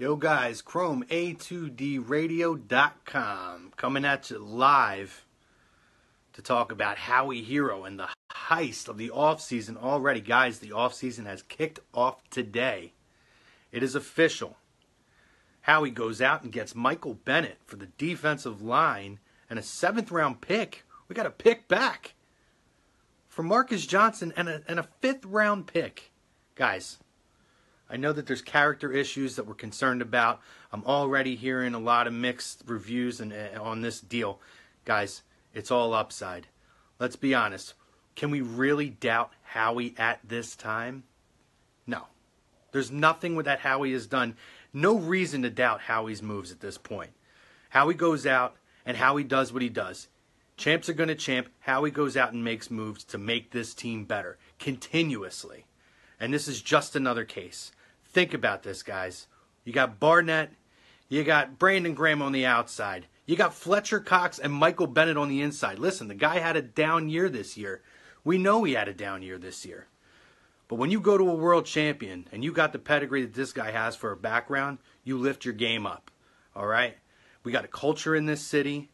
Yo guys, Chrome A2DRadio.com coming at you live to talk about Howie Hero and the heist of the offseason already. Guys, the offseason has kicked off today. It is official. Howie goes out and gets Michael Bennett for the defensive line and a 7th round pick. We got a pick back for Marcus Johnson and a 5th round pick. Guys, I know that there's character issues that we're concerned about. I'm already hearing a lot of mixed reviews on this deal. Guys, it's all upside. Let's be honest. Can we really doubt Howie at this time? No. There's nothing with that Howie has done. No reason to doubt Howie's moves at this point. Howie goes out and Howie does what he does. Champs are going to champ. Howie goes out and makes moves to make this team better continuously. And this is just another case. Think about this, guys. You got Barnett. You got Brandon Graham on the outside. You got Fletcher Cox and Michael Bennett on the inside. Listen, the guy had a down year this year. We know he had a down year this year. But when you go to a world champion and you got the pedigree that this guy has for a background, you lift your game up. All right? We got a culture in this city.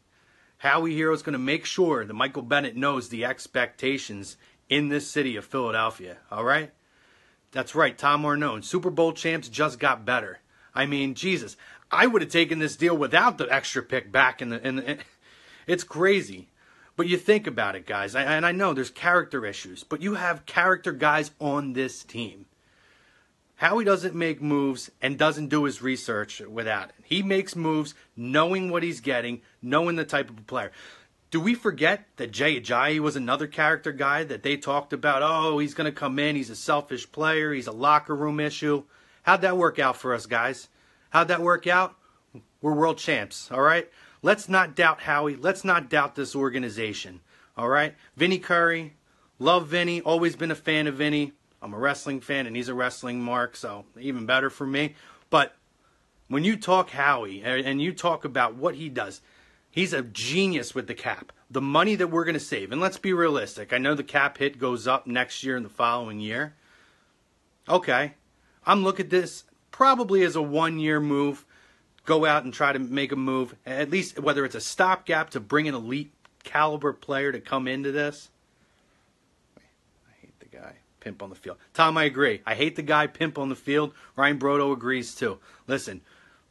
Howie Hero is going to make sure that Michael Bennett knows the expectations in this city of Philadelphia. All right? That's right, Tom Arnone. Super Bowl champs just got better. I mean, Jesus, I would have taken this deal without the extra pick back in the. It's crazy. But you think about it, guys, and I know there's character issues, but you have character guys on this team. Howie doesn't make moves and doesn't do his research without it. He makes moves knowing what he's getting, knowing the type of player. Do we forget that Jay Ajayi was another character guy that they talked about? Oh, he's going to come in. He's a selfish player. He's a locker room issue. How'd that work out for us, guys? How'd that work out? We're world champs, all right? Let's not doubt Howie. Let's not doubt this organization, all right? Vinny Curry, love Vinny. Always been a fan of Vinny. I'm a wrestling fan, and he's a wrestling mark, so even better for me. But when you talk Howie and you talk about what he does, he's a genius with the cap. The money that we're going to save. And let's be realistic. I know the cap hit goes up next year and the following year. Okay. I'm looking at this probably as a 1-year move. Go out and try to make a move. At least whether it's a stopgap to bring an elite caliber player to come into this. I hate the guy. Pimp on the field. Tom, I agree. I hate the guy pimp on the field. Ryan Brodo agrees too. Listen.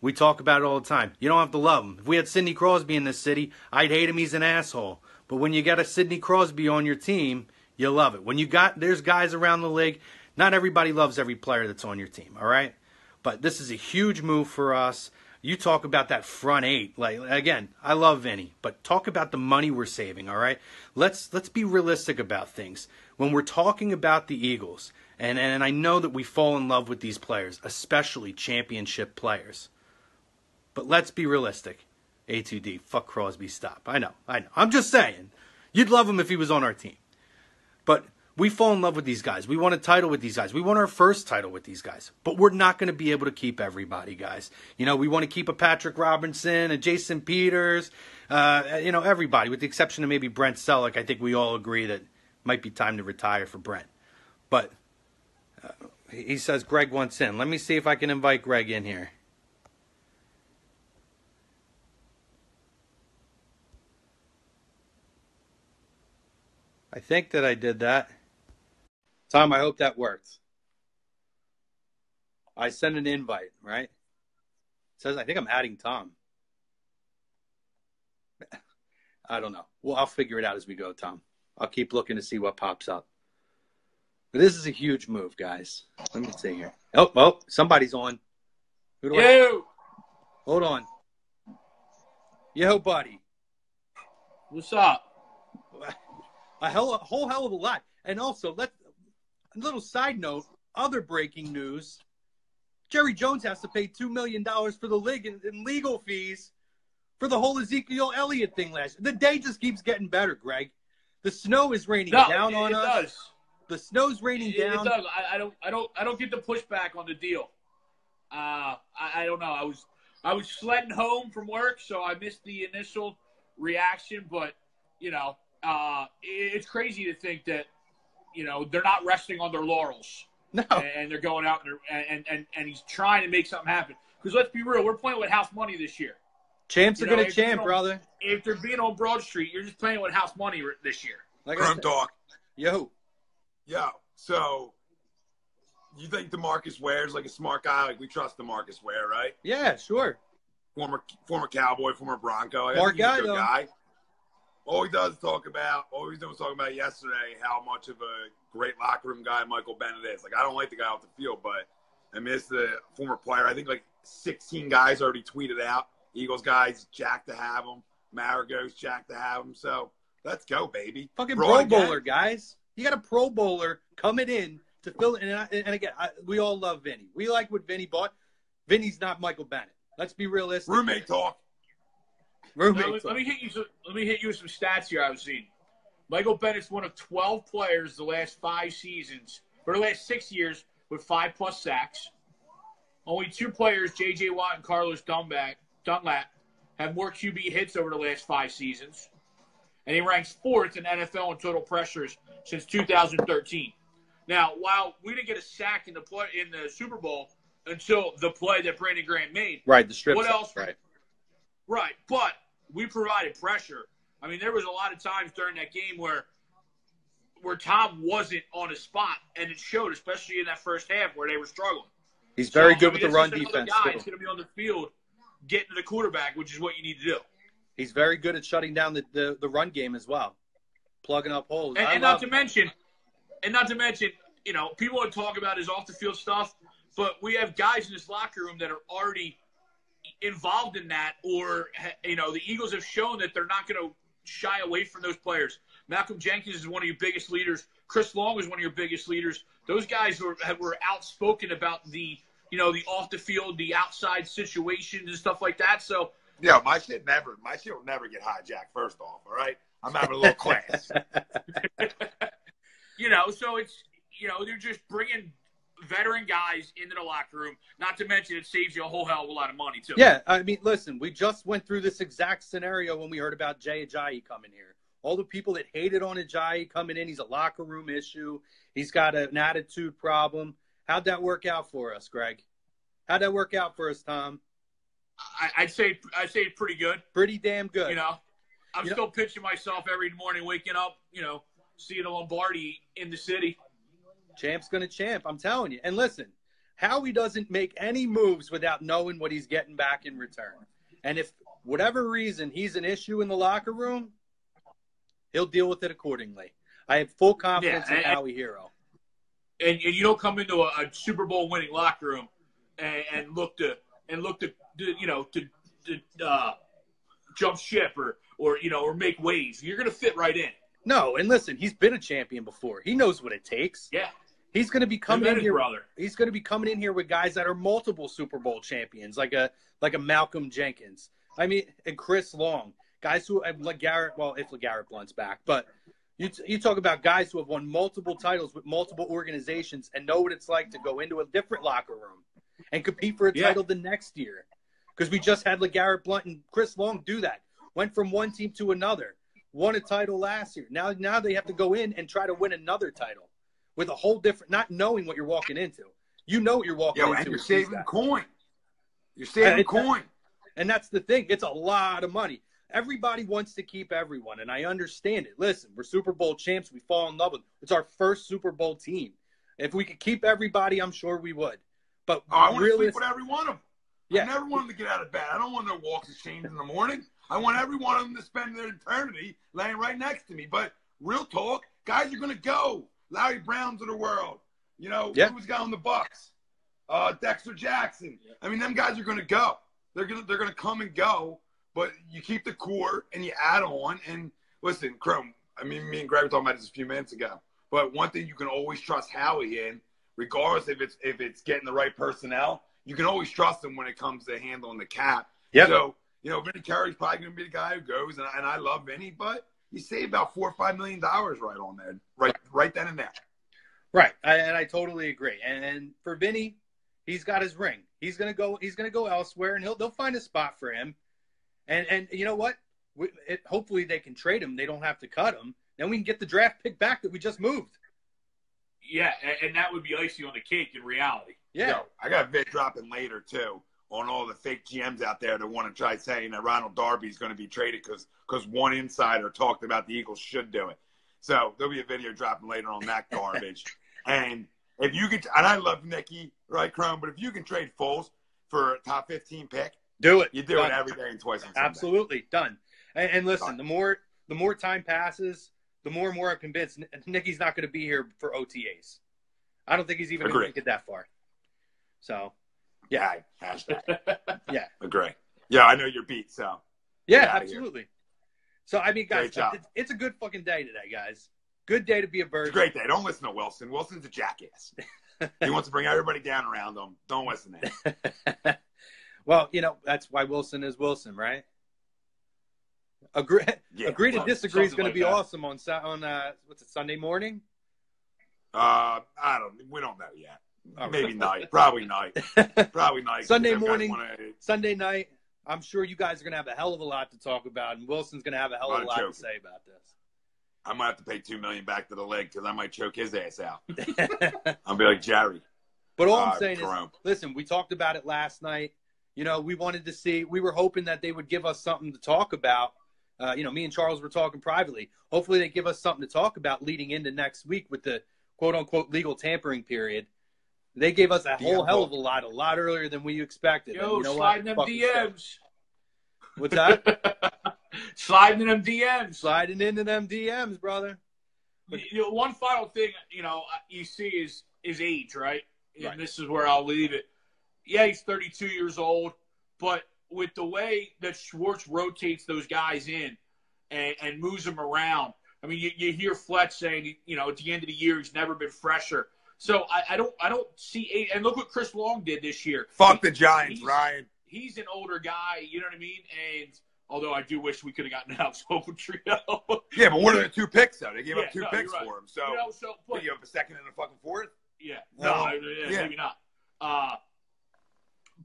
We talk about it all the time. You don't have to love him. If we had Sidney Crosby in this city, I'd hate him. He's an asshole. But when you got a Sidney Crosby on your team, you love it. When there's guys around the league, not everybody loves every player that's on your team, all right? But this is a huge move for us. You talk about that front 8. Like, again, I love Vinny, but talk about the money we're saving, all right? Let's be realistic about things. When we're talking about the Eagles, and I know that we fall in love with these players, especially championship players. But let's be realistic. A2D, fuck Crosby, stop. I know. I'm just saying. You'd love him if he was on our team. But we fall in love with these guys. We want a title with these guys. We want our first title with these guys. But we're not going to be able to keep everybody, guys. You know, we want to keep a Patrick Robinson, a Jason Peters, everybody, with the exception of maybe Brent Selleck. I think we all agree that it might be time to retire for Brent. But he says Greg wants in. Let me see if I can invite Greg in here. I think that I did that. Tom, I hope that worked. I sent an invite, right? It says, I think I'm adding Tom. I don't know. Well, I'll figure it out as we go, Tom. I'll keep looking to see what pops up. But this is a huge move, guys. Let me see here. Oh, somebody's on. Who do Yo! Hold on. Yo, buddy. What's up? A whole hell of a lot. And also, a little side note, other breaking news. Jerry Jones has to pay $2 million for the league in legal fees for the whole Ezekiel Elliott thing last year. The day just keeps getting better, Greg. The snow is raining down on us. It does. The snow's raining down. It does. I don't get the pushback on the deal. I don't know. I was sledding home from work, so I missed the initial reaction, but it's crazy to think that, they're not resting on their laurels. No. And they're going out and he's trying to make something happen. Because let's be real, we're playing with house money this year. Champs are going to champ, brother. If they're being on Broad Street, you're just playing with house money this year. Like Crum talk. Yo. So you think DeMarcus Ware's like a smart guy? Like we trust DeMarcus Ware, right? Yeah, sure. Former Cowboy, former Bronco. Smart guy, though. All he does is talk about yesterday how much of a great locker room guy Michael Bennett is. Like, I don't like the guy off the field, but I mean, it's the former player. I think like 16 guys already tweeted out. Eagles guys, jacked to have him. Marigo's jacked to have him. So let's go, baby. Fucking Pro Bowler, guys. You got a Pro Bowler coming in to fill in. And again, we all love Vinny. We like what Vinny bought. Vinny's not Michael Bennett. Let's be realistic. Roommate talk. Let me hit you with some stats here I've seen. Michael Bennett's one of 12 players the last 5 seasons, or the last 6 years, with 5+ sacks. Only 2 players, J.J. Watt and Carlos Dunlap, have more QB hits over the last 5 seasons. And he ranks 4th in NFL in total pressures since 2013. Now, while we didn't get a sack in the Super Bowl until the play that Brandon Graham made. Right, the strip. What else? Right, but we provided pressure. I mean, there was a lot of times during that game where Tom wasn't on a spot, and it showed, especially in that first half where they were struggling. He's very good with the run defense. He's going to be on the field getting to the quarterback, which is what you need to do. He's very good at shutting down the run game as well, plugging up holes. And not to mention, you know, people would talk about his off the field stuff, but we have guys in this locker room that are already involved in that, or you know, the Eagles have shown that they're not going to shy away from those players. Malcolm Jenkins is one of your biggest leaders. Chris Long is one of your biggest leaders. Those guys were outspoken about the off the field, the outside situations and stuff like that. So yeah, my shit will never get hijacked. First off, all right, I'm having a little class. So it's they're just bringing veteran guys into the locker room. Not to mention it saves you a whole hell of a lot of money too. Yeah, I mean, listen, we just went through this exact scenario when we heard about Jay Ajayi coming here. All the people that hated on Ajayi coming in, he's a locker room issue. He's got an attitude problem. How'd that work out for us, Greg? How'd that work out for us, Tom? I'd say pretty good. Pretty damn good. You know, I'm still pinching myself every morning, waking up, seeing a Lombardi in the city. Champ's going to champ, I'm telling you. And listen, Howie doesn't make any moves without knowing what he's getting back in return. And if whatever reason he's an issue in the locker room, he'll deal with it accordingly. I have full confidence in Howie Hero. And you don't come into a Super Bowl winning locker room and look to jump ship or make waves. You're going to fit right in. No, and listen, he's been a champion before. He knows what it takes. Yeah. He's going to be coming in here. Brother. He's going to be coming in here with guys that are multiple Super Bowl champions, like a Malcolm Jenkins. I mean, and Chris Long, guys who have LeGarrette. Well, if LeGarrette Blount's back, but you talk about guys who have won multiple titles with multiple organizations and know what it's like to go into a different locker room and compete for a title the next year. Because we just had LeGarrette Blount and Chris Long do that. Went from one team to another. Won a title last year. Now they have to go in and try to win another title with a whole different, not knowing what you're walking into. You know what you're walking into. And you're saving coin. You're saving coin. And that's the thing. It's a lot of money. Everybody wants to keep everyone, and I understand it. Listen, we're Super Bowl champs. We fall in love with them. It's our first Super Bowl team. If we could keep everybody, I'm sure we would. But I want to sleep with every one of them. Yeah. I never want them to get out of bed. I don't want no walks of shame in the morning. I want every one of them to spend their eternity laying right next to me. But real talk, guys are going to go. Larry Browns of the world. Who's got on the Bucks? Dexter Jackson. I mean, them guys are going to go. They're going to come and go. But you keep the core and you add on. And listen, Chrome, I mean, me and Greg were talking about this a few minutes ago. But one thing you can always trust Howie in, regardless if it's getting the right personnel, you can always trust him when it comes to handling the cap. Yep. So, Vinny Curry's probably going to be the guy who goes, and I love Vinny, but you save about $4 or $5 million right on there, right then and there. Right, and I totally agree. And for Vinny, he's got his ring. He's gonna go elsewhere, and they'll find a spot for him. And you know what? Hopefully they can trade him. They don't have to cut him. Then we can get the draft pick back that we just moved. Yeah, and that would be icing on the cake in reality. Yeah. Yo, I got a vid dropping later, too, on all the fake GMs out there that want to try saying that Ronald Darby is going to be traded because one insider talked about the Eagles should do it. So there'll be a video dropping later on that garbage. And if you could, and I love Nicky, right, Chrome, but if you can trade Foles for a top 15 pick, do it. You do it every day and twice on Sunday. Absolutely. Done. And listen, the more time passes, the more and more I'm convinced Nicky's not going to be here for OTAs. I don't think he's even going to make it that far. So, yeah. Hashtag. Yeah. Agree. Yeah, I know you're beat, so. Yeah, absolutely. So, I mean, guys, it's a good fucking day today, guys. Good day to be a bird. It's a great day. Don't listen to Wilson. Wilson's a jackass. He wants to bring everybody down around him. Don't listen to him. Well, that's why Wilson is Wilson, right? Agree to disagree is going to be awesome on what's it, Sunday morning? We don't know yet. Maybe night. Probably night. Probably night. Sunday morning, Sunday night. I'm sure you guys are going to have a hell of a lot to talk about, and Wilson's going to have a hell of a lot to say about this. I might have to pay $2 million back to the leg because I might choke his ass out. I'll be like Jerry. But all I'm saying is, listen, we talked about it last night. We wanted to see. We were hoping that they would give us something to talk about. Me and Charles were talking privately. Hopefully they give us something to talk about leading into next week with the quote-unquote legal tampering period. They gave us a whole hell of a lot earlier than we expected. Yo, sliding them DMs. What's that? Sliding in them DMs. Sliding into them DMs, brother. But, one final thing, you see is age, right? And this is where I'll leave it. Yeah, he's 32 years old, but with the way that Schwartz rotates those guys in and moves them around, I mean, you hear Fletch saying, at the end of the year, he's never been fresher. So I don't see age. And look what Chris Long did this year. Fuck the Giants, Ryan. He's an older guy, you know what I mean? And although I do wish we could have gotten Alex Ogletree. Yeah, but what are the 2 picks, though? They gave up 2 picks for him. So, but you have a second and a fucking fourth? Yeah. No, maybe not.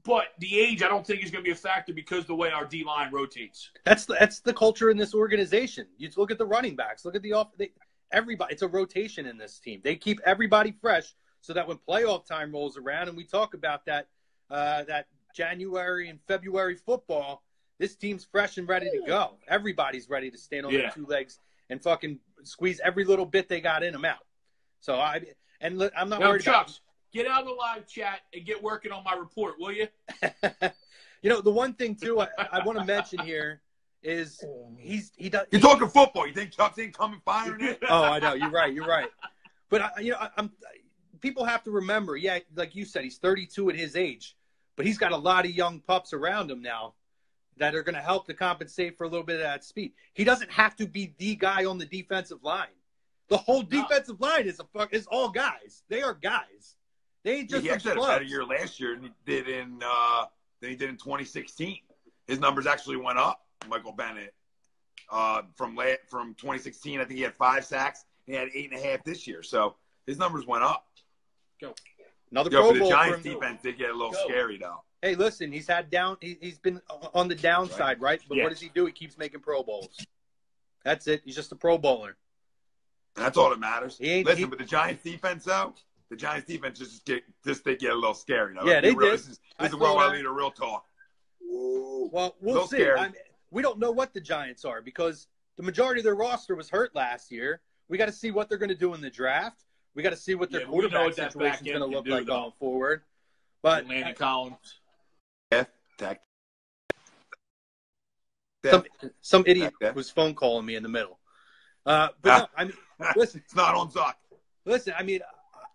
But the age, I don't think is going to be a factor because the way our D-line rotates. That's the culture in this organization. You look at the running backs. Look at everybody. It's a rotation in this team. They keep everybody fresh so that when playoff time rolls around and we talk about that January and February football, this team's fresh and ready to go. Everybody's ready to stand on their 2 legs and fucking squeeze every little bit they got in them out. So I'm not worried about. Get out of the live chat and get working on my report, will you? The one thing too I want to mention here is he does. You're talking football. You think Chuck's ain't coming firing it? Oh, I know. You're right. But people have to remember. Yeah, like you said, he's 32 at his age, but he's got a lot of young pups around him now that are going to help to compensate for a little bit of that speed. He doesn't have to be the guy on the defensive line. The whole defensive line is all guys. They are guys. They ain't just he actually had a better year last year than he did in 2016. His numbers actually went up. Michael Bennett from 2016, I think he had 5 sacks. He had 8.5 this year, so his numbers went up. Go. Another Pro Bowl. The Giants defense did get a little scary though. Hey, listen, he's been on the downside, right? But what does he do? He keeps making Pro Bowls. That's it. He's just a Pro Bowler. And that's all that matters. But the Giants defense though. The Giants defense just did get a little scary. Though. Yeah, they did. This is where I lead a real talk. Well, we'll see. We don't know what the Giants are because the majority of their roster was hurt last year. We got to see what they're going to do in the draft. We got to see what their quarterback situation is going to look like going forward. But Landon Collins. Some idiot was phone calling me in the middle. Listen. It's not on Zuck. Listen,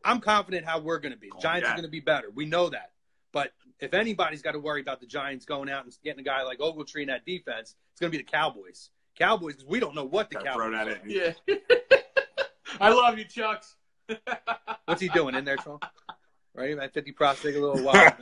I'm confident how we're going to be. The Giants are going to be better. We know that. But if anybody's got to worry about the Giants going out and getting a guy like Ogletree in that defense, it's going to be the Cowboys. Cowboys, because we don't know what the Cowboys are. Yeah. I love you, Chucks. What's he doing in there, Sean? Right? At 50 prostate a little while.